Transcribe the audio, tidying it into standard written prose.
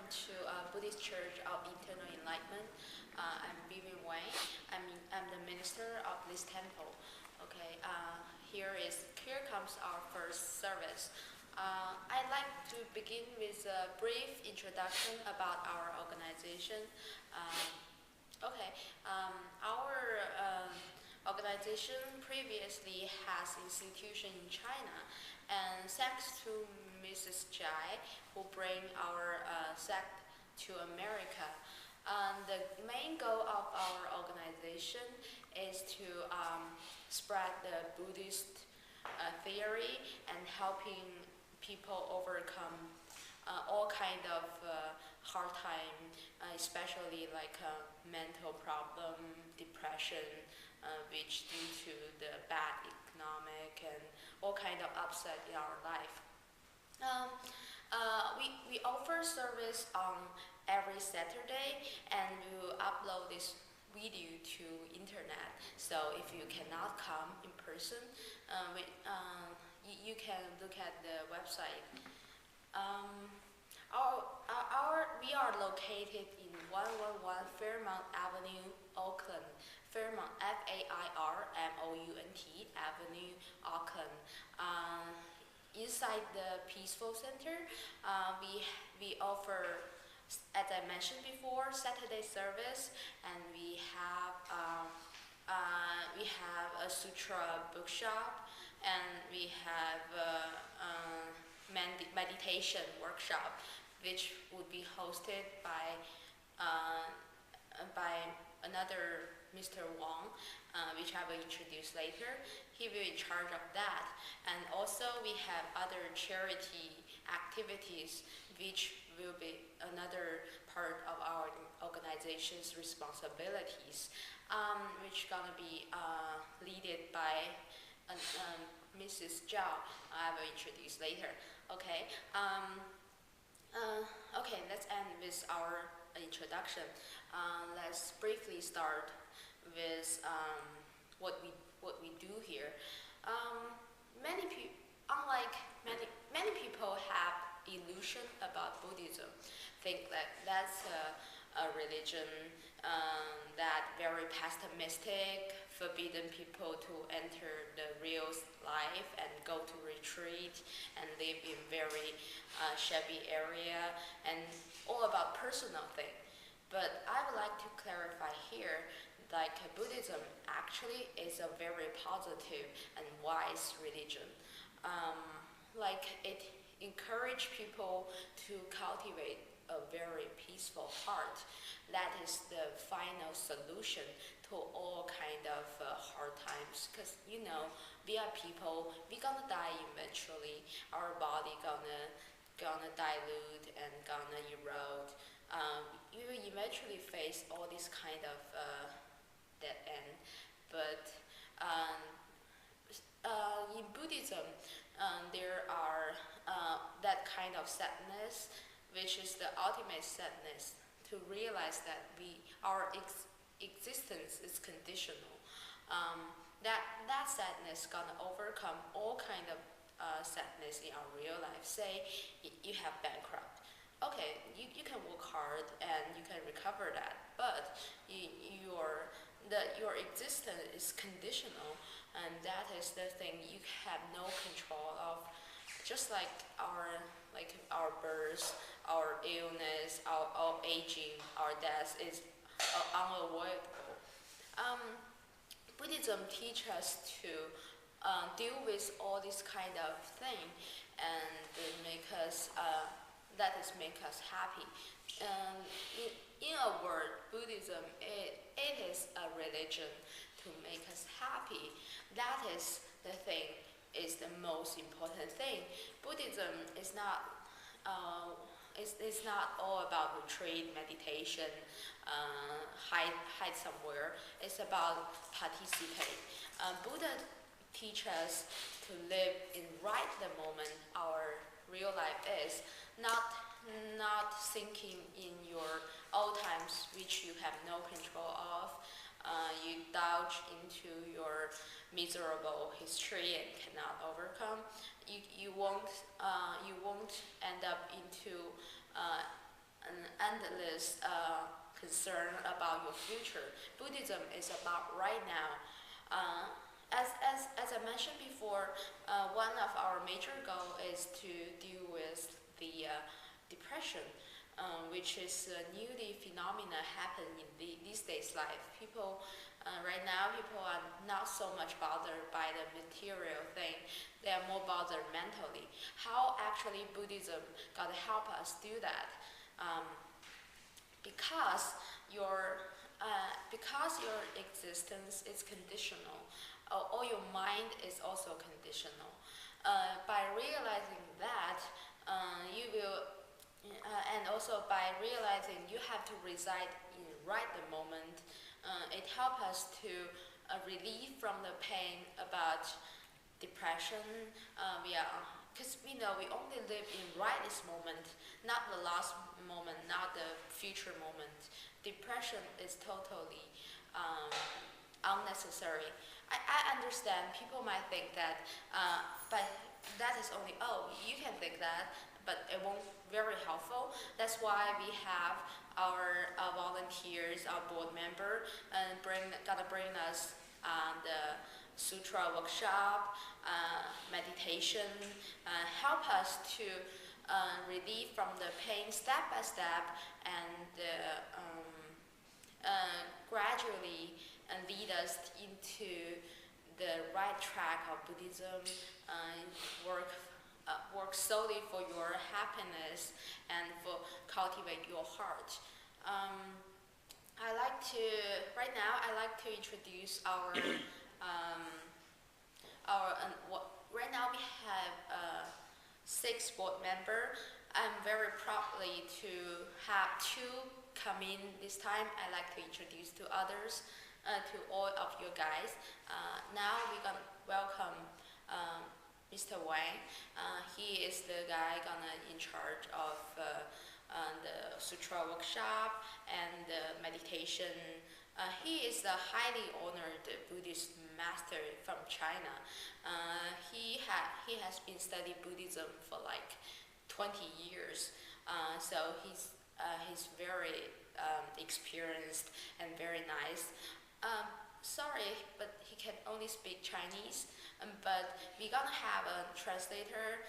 to Buddhist Church of Eternal Enlightenment. I'm Vivian Wang. I'm the minister of this temple. Okay, here comes our first service. I'd like to begin with a brief introduction about our organization. Our organization previously has institution in China, and thanks to Mrs. Jai, who bring our sect to America. The main goal of our organization is to spread the Buddhist theory and helping people overcome all kind of hard time, especially like mental problem, depression, which due to the bad economic and all kind of upset in our life. We offer service on every Saturday, and we will upload this video to internet. So if you cannot come in person, you can look at the website. We are located in 111 Fairmount Avenue, Auckland. Fairmount, Fairmount Avenue, Auckland. Inside the Peaceful Center, we offer, as I mentioned before, Saturday service, and we have a sutra bookshop, and we have meditation workshop, which would be hosted by another Mr. Wang, which I will introduce later. He will be in charge of that. And also we have other charity activities, which will be another part of our organization's responsibilities, which gonna be led by Mrs. Zhao. I will introduce later. Okay. Okay, let's end with our introduction. Let's briefly start with what we do here. Many people have illusion about Buddhism, think that that's a religion that very pessimistic, forbidden people to enter the real life and go to retreat and live in very shabby area and all about personal thing. But I would like to clarify here, like Buddhism actually is a very positive and wise religion. Like it encourages people to cultivate a very peaceful heart. That is the final solution to all kind of hard times. Because you know, we are people, we're gonna die eventually. Our body gonna dilute and gonna erode. You will eventually face all this kind of dead end. But in Buddhism, there are that kind of sadness, which is the ultimate sadness, to realize that our existence is conditional. That sadness gonna overcome all kind of sadness in our real life. Say you have bankrupt. Okay, you can work hard and you can recover that, but your existence is conditional, and that is the thing you have no control of. Just like our birth, our illness, our aging, our death is unavoidable. Buddhism teaches us to deal with all this kind of thing, and make us happy. In a word, Buddhism it is a religion to make us happy. That is the thing. Is the most important thing. Buddhism is not it's not all about retreat, meditation, hide somewhere. It's about participate. Buddha teaches us to live in right the moment our real life is, not thinking in your old times which you have no control of. You doubt into your miserable history and cannot overcome. You won't end up into an endless concern about your future. Buddhism is about right now. As I mentioned before, one of our major goal is to deal with the depression, which is a newly phenomena happen in these days' life. People right now, people are not so much bothered by the material thing. They are more bothered mentally. How actually Buddhism gotta help us do that? Because your existence is conditional, or your mind is also conditional. By realizing that, you will, and also by realizing you have to reside in right the moment, it helps us to relieve from the pain about depression. Because we know we only live in right this moment, not the last moment, not the future moment. Depression is totally unnecessary. I understand people might think that, but that is only, oh, you can think that, but it won't very helpful. That's why we have our volunteers, our board member, and gonna bring us the sutra workshop, meditation, help us to relieve from the pain step by step, and gradually lead us into the right track of Buddhism. Work solely for your happiness and for cultivate your heart. Right now I like to introduce our right now we have 6 board members. I'm very proudly to have 2 come in this time. I like to introduce to others, to all of you guys. Now we're gonna welcome Mr. Wang. He is the guy in charge of the sutra workshop and the meditation. He is a highly honored Buddhist master from China. He has been studying Buddhism for like 20 years. So he's very experienced and very nice. Sorry, but he can only speak Chinese. But we're gonna have a translator